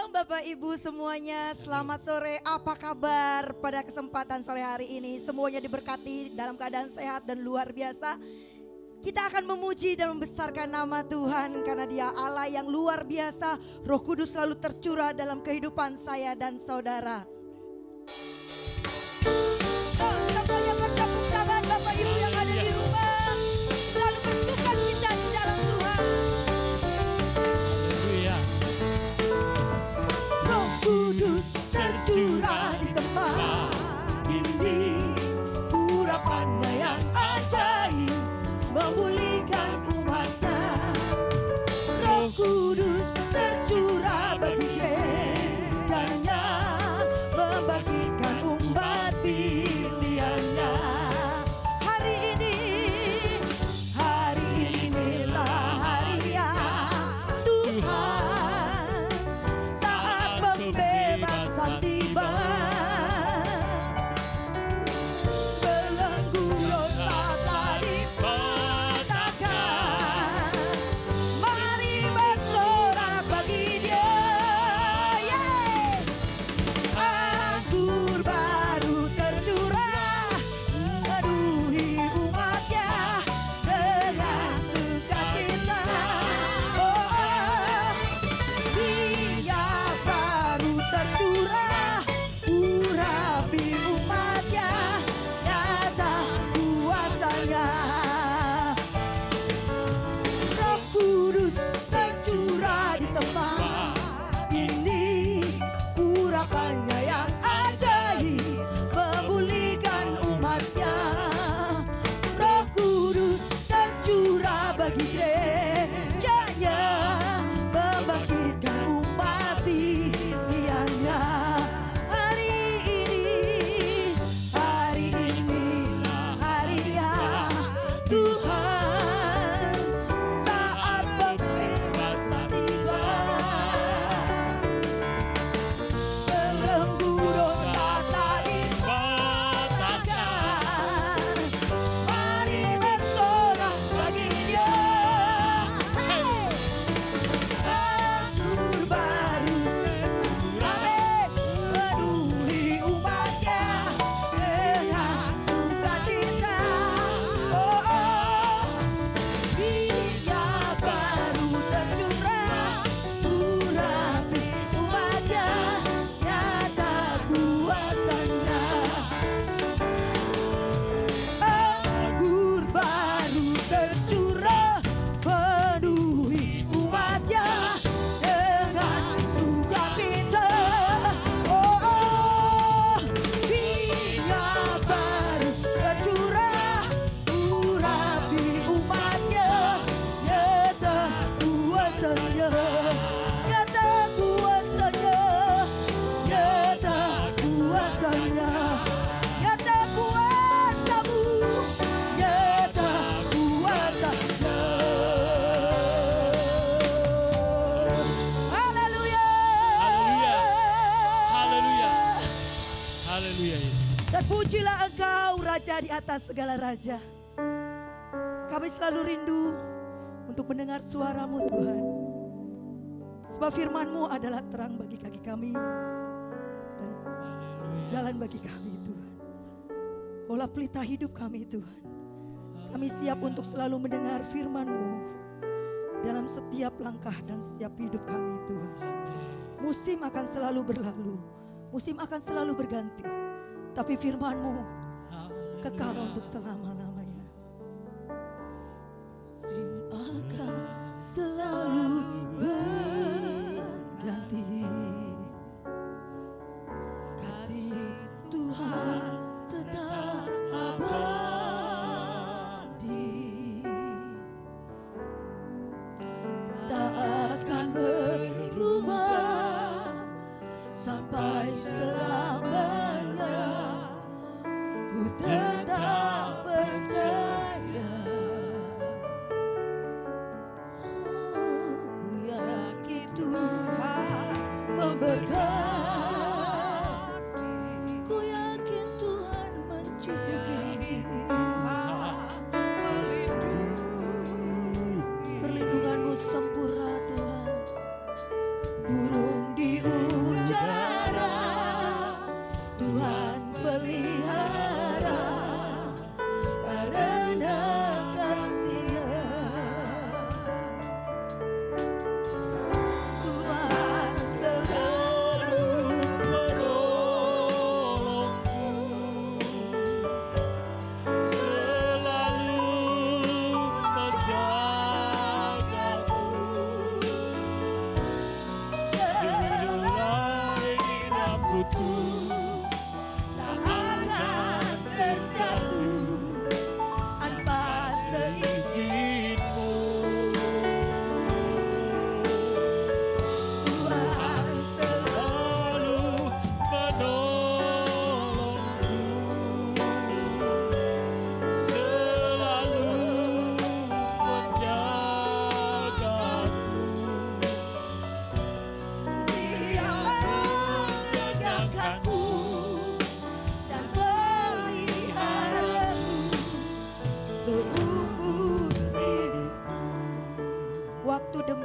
Bapak Ibu semuanya, selamat sore. Apa kabar pada kesempatan sore hari ini? Semuanya diberkati dalam keadaan sehat dan luar biasa. Kita akan memuji dan membesarkan nama Tuhan karena Dia Allah yang luar biasa. Roh Kudus selalu tercurah dalam kehidupan saya dan saudara. Semuanya bertepuk tangan Bapak Ibu yang ada di rumah. Selalu bersuka cita di dalam Tuhan. Roh Kudus tercurah di tempat ini. Urapannya yang ajaib memulihkan umatnya. Roh Kudus tercurah bagi gerejanya, membangkitkan umat pilihannya. Hari inilah hari yang Tuhan, saat pembebasan tiba. Belenggu dosa telah dipatahkan, mari bersorak bagi Dia. Anggur baru tercurah, memenuhi umatnya dengan sukacita. Dia baru tercurah, urapi umatnya, nyata kuasanya. Roh Kudus tercurah di tempat ini. Urapannya yang ajaib memulihkan umatnya. Roh Kudus tercurah bagi gerejanya, membangkitkan umat pilihannya. Hari inilah hari yang Tuhan, saat pembebasan tiba. Belenggu dosa telah dipatahkan, mari bersorak bagi Dia. Anggur baru tercurah, memenuhi umatnya dengan sukacita. Dia baru tercurah, urapi umatnya, nyata kuasanya. Anggur baru tercurah, penuhi umatnya dengan sukacita. Dia baru tercurah, urapi umatnya, nyata kuasanya. Nyata kuasanya, nyata kuasanya, nyata kuasamu, nyata kuasanya. Haleluya. Haleluya. Haleluya. Terpujilah Engkau Raja di atas segala raja. Kami selalu rindu untuk mendengar suara-Mu Tuhan. Sebab firman-Mu adalah terang bagi kaki kami dan jalan bagi kami Tuhan. Kaulah pelita hidup kami Tuhan. Kami siap untuk selalu mendengar firman-Mu dalam setiap langkah dan setiap hidup kami Tuhan. Musim akan selalu berlalu, musim akan selalu berganti, tapi firman-Mu kekal untuk selama-lamanya. Musim akan selalu berganti, kasih Tuhan tetap abadi, tak akan berubah sampai selamanya. Ku tetap percaya.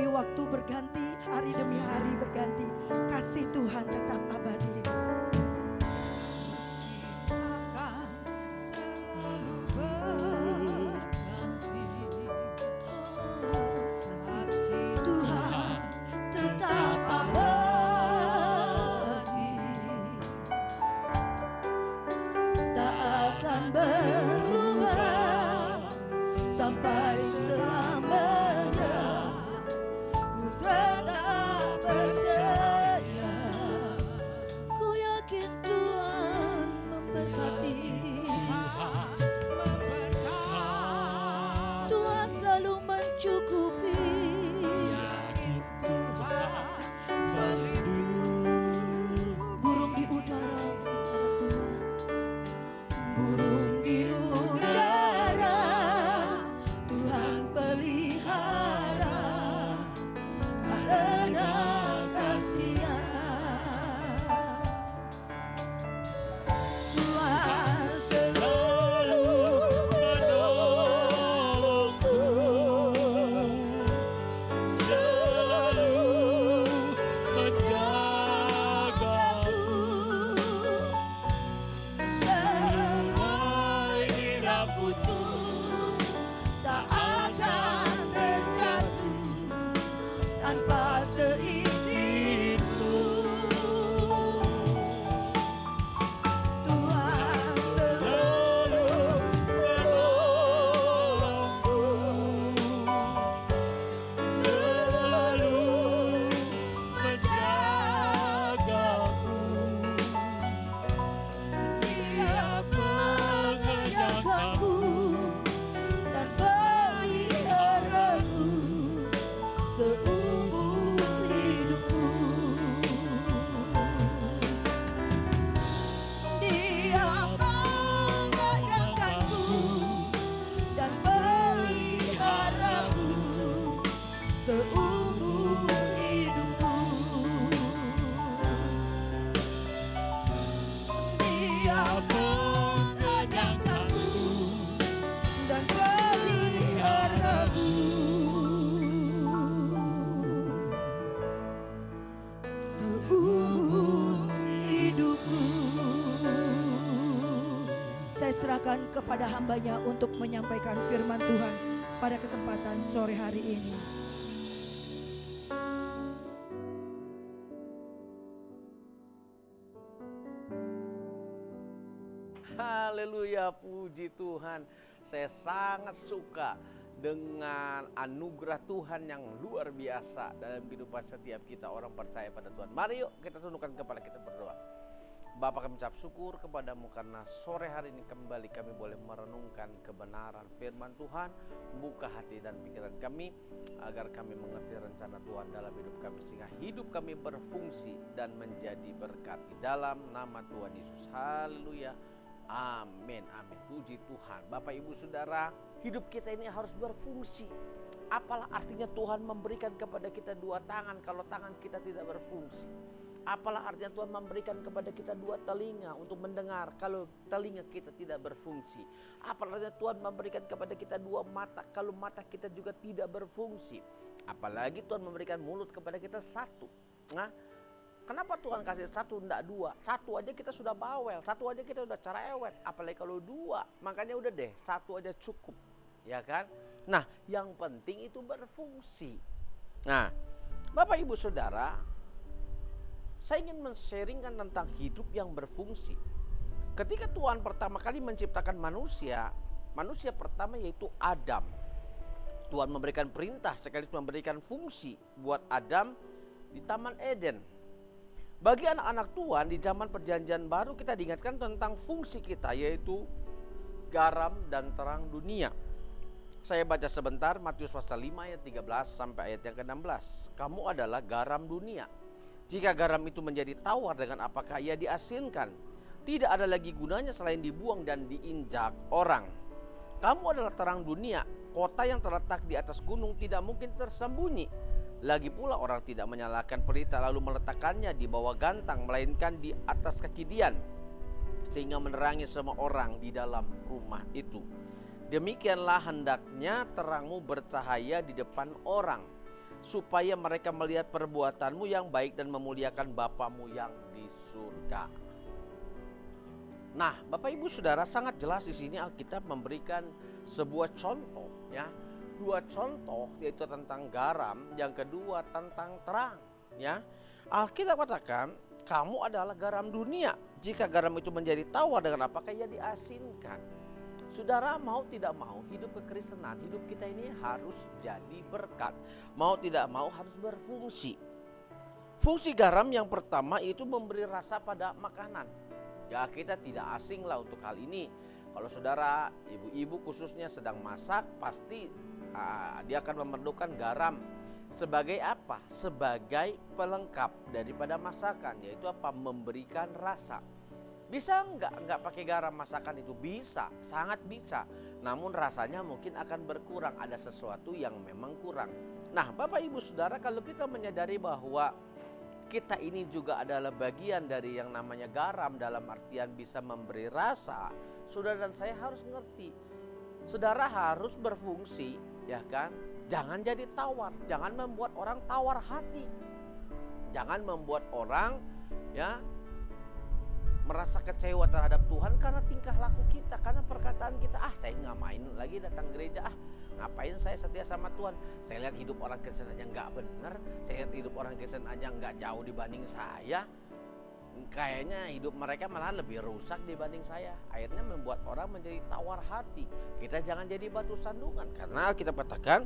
demi waktu berganti, hari demi hari berganti, kasih Tuhan tetap abadi. Akan selalu berganti. Kasih Tuhan tetap abadi, tak akan berubah sampai selamanya. Ku tetap percaya, ku yakin Tuhan memberkati. Tuhan selalu mencukupi. Yakin Tuhan melindungi. Burung di udara, Tuhan. Burung di udara, Tuhan pelihara karena kasih-Nya. Tuhan selalu menolongku, Selalu menjagaku. Selai rambutku tak akan terjatuh tanpa seizinku. Tuhan selalu menolongku, selalu Menjagaku. Dia mengajarkanku dan peliharaku seumur hidupku. Dia mengajarkanku dan peliharaku seumur hidupku. Dia mengajarkanku dan peliharaku seumur hidupku. Saya serahkan kepada hamba-Nya untuk menyampaikan firman Tuhan pada kesempatan sore hari ini. Haleluya, puji Tuhan. Saya sangat suka dengan anugerah Tuhan yang luar biasa dalam kehidupan setiap kita orang percaya pada Tuhan. Mari yuk kita tundukkan kepala kita berdoa. Bapa, kami ucap syukur kepadamu karena sore hari ini kembali kami boleh merenungkan kebenaran firman Tuhan. Buka hati dan pikiran kami agar kami mengerti rencana Tuhan dalam hidup kami, sehingga hidup kami berfungsi dan menjadi berkat di dalam nama Tuhan Yesus. Haleluya. Amin, amin. Puji Tuhan. Bapak, Ibu, Saudara, hidup kita ini harus berfungsi. Apalah artinya Tuhan memberikan kepada kita dua tangan kalau tangan kita tidak berfungsi? Apalah artinya Tuhan memberikan kepada kita dua telinga untuk mendengar kalau telinga kita tidak berfungsi? Apalah artinya Tuhan memberikan kepada kita dua mata kalau mata kita juga tidak berfungsi? Apalagi Tuhan memberikan mulut kepada kita satu. Nah, kenapa Tuhan kasih satu enggak dua? Satu aja kita sudah bawel, satu aja kita udah cerewet, apalagi kalau dua. Makanya udah deh, satu aja cukup, ya kan? Nah, yang penting itu berfungsi. Nah, Bapak, Ibu, Saudara, saya ingin men-sharingkan tentang hidup yang berfungsi. Ketika Tuhan pertama kali menciptakan manusia, manusia pertama yaitu Adam. Tuhan memberikan perintah sekaligus memberikan fungsi buat Adam di Taman Eden. Bagi anak-anak Tuhan di zaman perjanjian baru kita diingatkan tentang fungsi kita, yaitu garam dan terang dunia. Saya baca sebentar Matius pasal 5 ayat 13 sampai ayat yang ke-16. Kamu adalah garam dunia. Jika garam itu menjadi tawar, dengan apakah ia diasinkan? Tidak ada lagi gunanya selain dibuang dan diinjak orang. Kamu adalah terang dunia. Kota yang terletak di atas gunung tidak mungkin tersembunyi. Lagi pula orang tidak menyalakan pelita lalu meletakkannya di bawah gantang, melainkan di atas kaki dian, sehingga menerangi semua orang di dalam rumah itu. Demikianlah hendaknya terangmu bercahaya di depan orang, supaya mereka melihat perbuatanmu yang baik dan memuliakan Bapamu yang di surga. Nah, Bapak Ibu Saudara, sangat jelas di sini Alkitab memberikan sebuah contoh, ya. Dua contoh, yaitu tentang garam, yang kedua tentang terang, ya. Alkitab katakan, kamu adalah garam dunia. Jika garam itu menjadi tawar, dengan apakah ia diasinkan? Saudara, mau tidak mau hidup kekristenan, hidup kita ini harus jadi berkat. Mau tidak mau harus berfungsi. Fungsi garam yang pertama itu memberi rasa pada makanan. Ya, kita tidak asing lah untuk hal ini. Kalau saudara, ibu-ibu khususnya sedang masak, pasti dia akan memerlukan garam. Sebagai apa? Sebagai pelengkap daripada masakan, yaitu apa? Memberikan rasa. Bisa enggak pakai garam masakan itu? Bisa, sangat bisa. Namun rasanya mungkin akan berkurang, ada sesuatu yang memang kurang. Nah, Bapak Ibu Saudara, kalau kita menyadari bahwa kita ini juga adalah bagian dari yang namanya garam, dalam artian bisa memberi rasa, saudara dan saya harus ngerti. Saudara harus berfungsi, ya kan? Jangan jadi tawar, jangan membuat orang tawar hati. Jangan membuat orang ya merasa kecewa terhadap Tuhan karena tingkah laku kita, karena perkataan kita, saya nggak main lagi datang gereja, ngapain saya setia sama Tuhan. Saya lihat hidup orang Kristen aja nggak benar, saya lihat hidup orang Kristen aja nggak jauh dibanding saya. Kayaknya hidup mereka malah lebih rusak dibanding saya. Akhirnya membuat orang menjadi tawar hati. Kita jangan jadi batu sandungan, karena kita katakan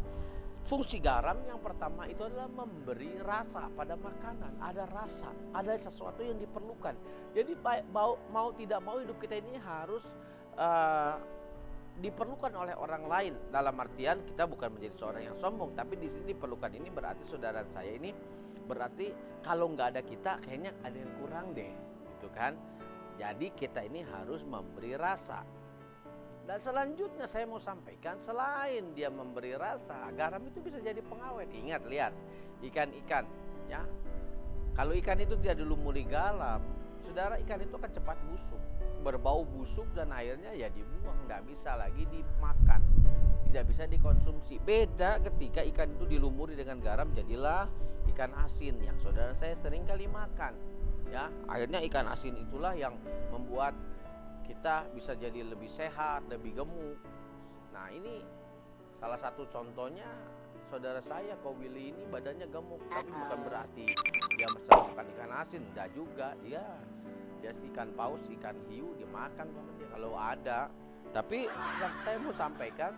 fungsi garam yang pertama itu adalah memberi rasa pada makanan. Ada rasa, ada sesuatu yang diperlukan. Jadi mau tidak mau hidup kita ini harus diperlukan oleh orang lain. Dalam artian kita bukan menjadi seorang yang sombong, tapi di sini diperlukan ini berarti saudara saya ini berarti kalau nggak ada kita kayaknya ada yang kurang deh, gitu kan. Jadi kita ini harus memberi rasa. Dan selanjutnya saya mau sampaikan, selain dia memberi rasa, garam itu bisa jadi pengawet. Ingat, lihat ikan-ikan, ya. Kalau ikan itu tidak dilumuri garam, saudara, ikan itu akan cepat busuk, berbau busuk, dan akhirnya ya dibuang, nggak bisa lagi dimakan, tidak bisa dikonsumsi. Beda ketika ikan itu dilumuri dengan garam, jadilah ikan asin yang saudara saya sering kali makan, ya. Akhirnya ikan asin itulah yang membuat kita bisa jadi lebih sehat, lebih gemuk. Nah, ini salah satu contohnya. Saudara saya, Ko Willy ini badannya gemuk, tapi bukan berarti dia mesti makan ikan asin, enggak juga. Dia ikan paus, ikan hiu dimakan sama dia kalau ada. Tapi yang saya mau sampaikan,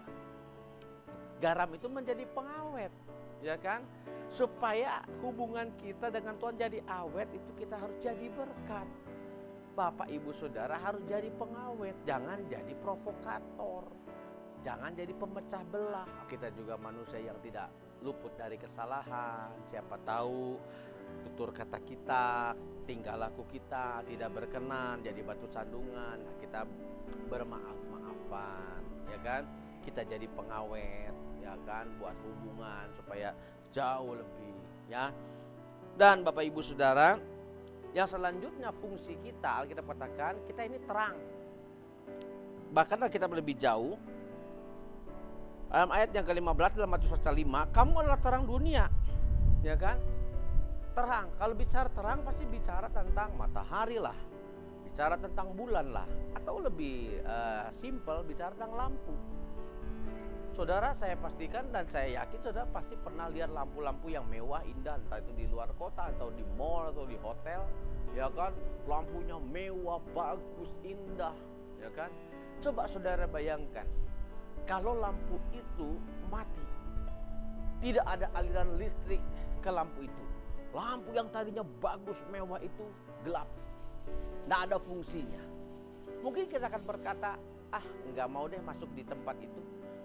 garam itu menjadi pengawet, ya kan? Supaya hubungan kita dengan Tuhan jadi awet, itu kita harus jadi berkat. Bapak Ibu Saudara harus jadi pengawet, jangan jadi provokator, jangan jadi pemecah belah. Kita juga manusia yang tidak luput dari kesalahan. Siapa tahu tutur kata kita, tingkah laku kita tidak berkenan, jadi batu sandungan. Nah, kita bermaaf-maafan, ya kan? Kita jadi pengawet, ya kan, buat hubungan supaya jauh lebih, ya. Dan Bapak Ibu Saudara, yang selanjutnya fungsi kita, Alkitab katakan kita ini terang. Bahkan kita lebih jauh, dalam ayat yang ke-15 dalam Matius pasal 5, kamu adalah terang dunia, ya kan? Terang, kalau bicara terang pasti bicara tentang matahari lah, bicara tentang bulan lah, atau lebih simpel bicara tentang lampu. Saudara, saya pastikan dan saya yakin saudara pasti pernah lihat lampu-lampu yang mewah indah, entah itu di luar kota atau di mall atau di hotel, ya kan? Lampunya mewah, bagus, indah, ya kan? Coba saudara bayangkan, kalau lampu itu mati, tidak ada aliran listrik ke lampu itu. Lampu yang tadinya bagus, mewah itu gelap, tidak ada fungsinya. Mungkin kita akan berkata, nggak mau deh masuk di tempat itu,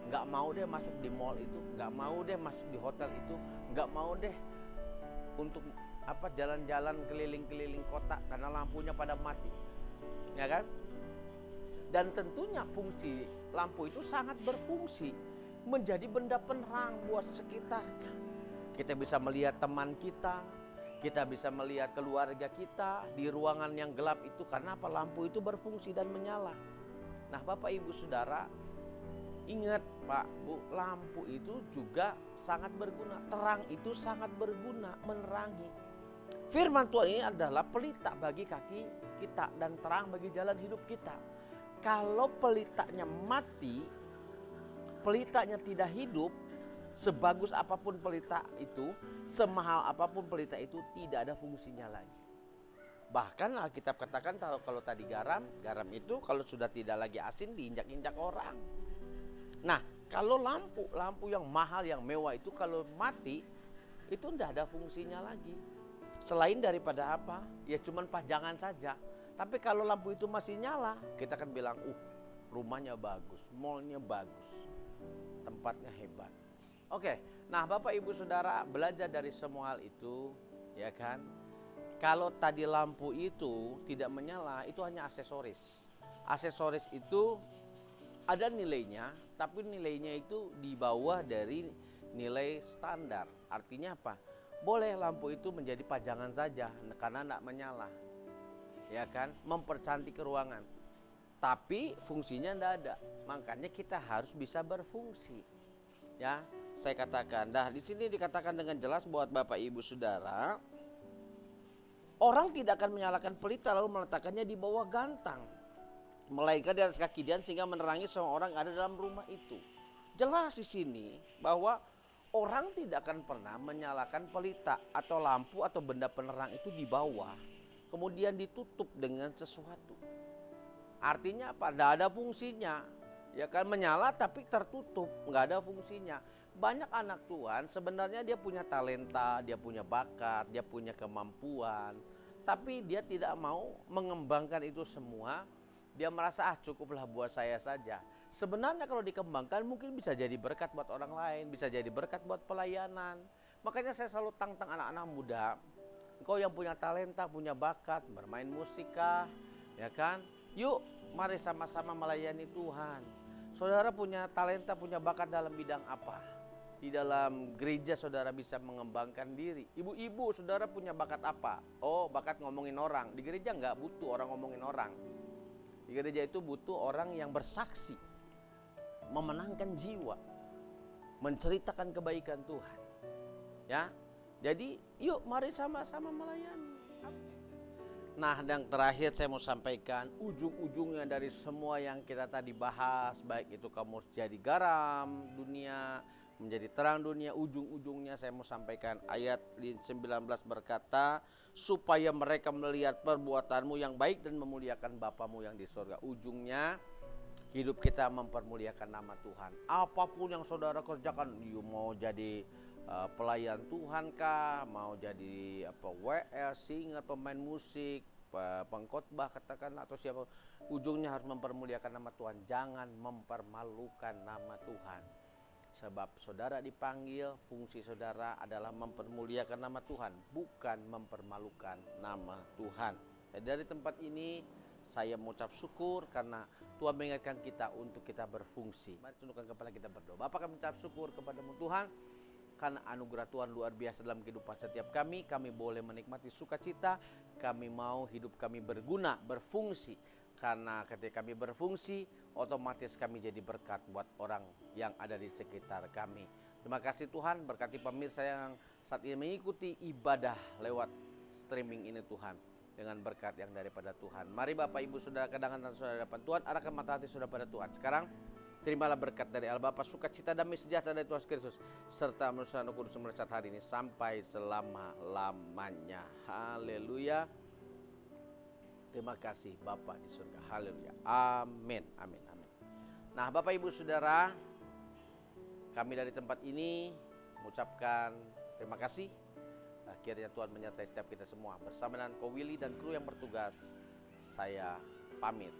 nggak mau deh masuk di mall itu, nggak mau deh masuk di hotel itu, nggak mau deh untuk jalan-jalan keliling-keliling kota karena lampunya pada mati, ya kan? Dan tentunya fungsi lampu itu sangat berfungsi menjadi benda penerang buat sekitarnya. Kita bisa melihat teman kita bisa melihat keluarga kita di ruangan yang gelap itu karena apa? Lampu itu berfungsi dan menyala. Nah, Bapak Ibu Saudara, ingat Pak, Bu, lampu itu juga sangat berguna. Terang itu sangat berguna, menerangi. Firman Tuhan ini adalah pelita bagi kaki kita dan terang bagi jalan hidup kita. Kalau pelitanya mati, pelitanya tidak hidup, sebagus apapun pelita itu, semahal apapun pelita itu, tidak ada fungsinya lagi. Bahkan Alkitab katakan kalau tadi garam itu kalau sudah tidak lagi asin diinjak-injak orang. Nah, kalau lampu yang mahal, yang mewah itu kalau mati, itu tidak ada fungsinya lagi. Selain daripada apa? Ya cuman pajangan saja. Tapi kalau lampu itu masih nyala, kita akan bilang, rumahnya bagus, mallnya bagus, tempatnya hebat. Oke, nah Bapak Ibu Saudara belajar dari semua hal itu, ya kan? Kalau tadi lampu itu tidak menyala, itu hanya aksesoris. Aksesoris itu ada nilainya, tapi nilainya itu di bawah dari nilai standar. Artinya apa? Boleh lampu itu menjadi pajangan saja karena tidak menyala, ya kan? Mempercantik ruangan, tapi fungsinya tidak ada. Makanya kita harus bisa berfungsi. Ya, saya katakan. Nah, di sini dikatakan dengan jelas buat Bapak Ibu Saudara. Orang tidak akan menyalakan pelita lalu meletakkannya di bawah gantang, melainkan di atas kaki dia sehingga menerangi semua orang yang ada dalam rumah itu. Jelas di sini bahwa orang tidak akan pernah menyalakan pelita atau lampu atau benda penerang itu di bawah, kemudian ditutup dengan sesuatu. Artinya apa? Tidak ada fungsinya. Ya kan, menyala tapi tertutup, nggak ada fungsinya. Banyak anak Tuhan sebenarnya dia punya talenta, dia punya bakat, dia punya kemampuan, tapi dia tidak mau mengembangkan itu semua. Dia merasa cukuplah buat saya saja. Sebenarnya kalau dikembangkan mungkin bisa jadi berkat buat orang lain, bisa jadi berkat buat pelayanan. Makanya saya selalu tantang anak-anak muda, engkau yang punya talenta, punya bakat, bermain musik kah, ya kan? Yuk, mari sama-sama melayani Tuhan. Saudara punya talenta, punya bakat dalam bidang apa? Di dalam gereja saudara bisa mengembangkan diri. Ibu-ibu, saudara punya bakat apa? Oh, bakat ngomongin orang. Di gereja nggak butuh orang ngomongin orang. Di gereja itu butuh orang yang bersaksi, memenangkan jiwa, menceritakan kebaikan Tuhan. Ya, jadi yuk mari sama-sama melayani. Nah, yang terakhir saya mau sampaikan, ujung-ujungnya dari semua yang kita tadi bahas, baik itu kamu jadi garam dunia, menjadi terang dunia, ujung-ujungnya saya mau sampaikan ayat 19 berkata, supaya mereka melihat perbuatanmu yang baik dan memuliakan Bapamu yang di surga. Ujungnya hidup kita mempermuliakan nama Tuhan. Apapun yang saudara kerjakan, mau jadi pelayan Tuhan kah, mau jadi WL, singer, pemain musik, pengkhotbah katakan, atau siapa, ujungnya harus mempermuliakan nama Tuhan. Jangan mempermalukan nama Tuhan. Sebab saudara dipanggil, fungsi saudara adalah mempermuliakan nama Tuhan, bukan mempermalukan nama Tuhan. Dan dari tempat ini saya mengucap syukur karena Tuhan mengingatkan kita untuk kita berfungsi. Mari tundukkan kepala kita berdoa. Bapa, kami mengucap syukur kepadamu Tuhan, karena anugerah Tuhan luar biasa dalam kehidupan setiap kami. Kami boleh menikmati sukacita. Kami mau hidup kami berguna, berfungsi. Karena ketika kami berfungsi, otomatis kami jadi berkat buat orang yang ada di sekitar kami. Terima kasih Tuhan, berkati pemirsa yang saat ini mengikuti ibadah lewat streaming ini Tuhan, dengan berkat yang daripada Tuhan. Mari Bapak Ibu Saudara kedangan dan saudara depan Tuhan, arahkan mata hati saudara pada Tuhan. Sekarang terimalah berkat dari Allah Bapa, sukacita, damai sejahtera dari Tuhan Kristus, serta manusia Roh Kudus melesat hari ini sampai selama-lamanya. Haleluya. Terima kasih Bapa di surga. Haleluya. Amin. Amin. Amin. Nah, Bapak Ibu Saudara, kami dari tempat ini mengucapkan terima kasih. Akhirnya Tuhan menyertai setiap kita semua. Bersama dengan Ko Willy dan kru yang bertugas, saya pamit.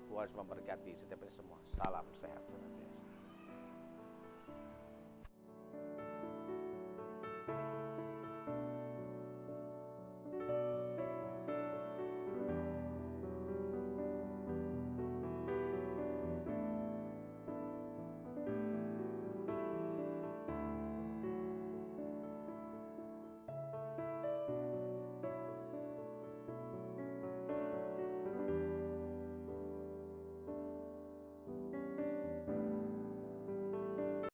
Tuhan memberkati setiap kita semua. Salam sehat.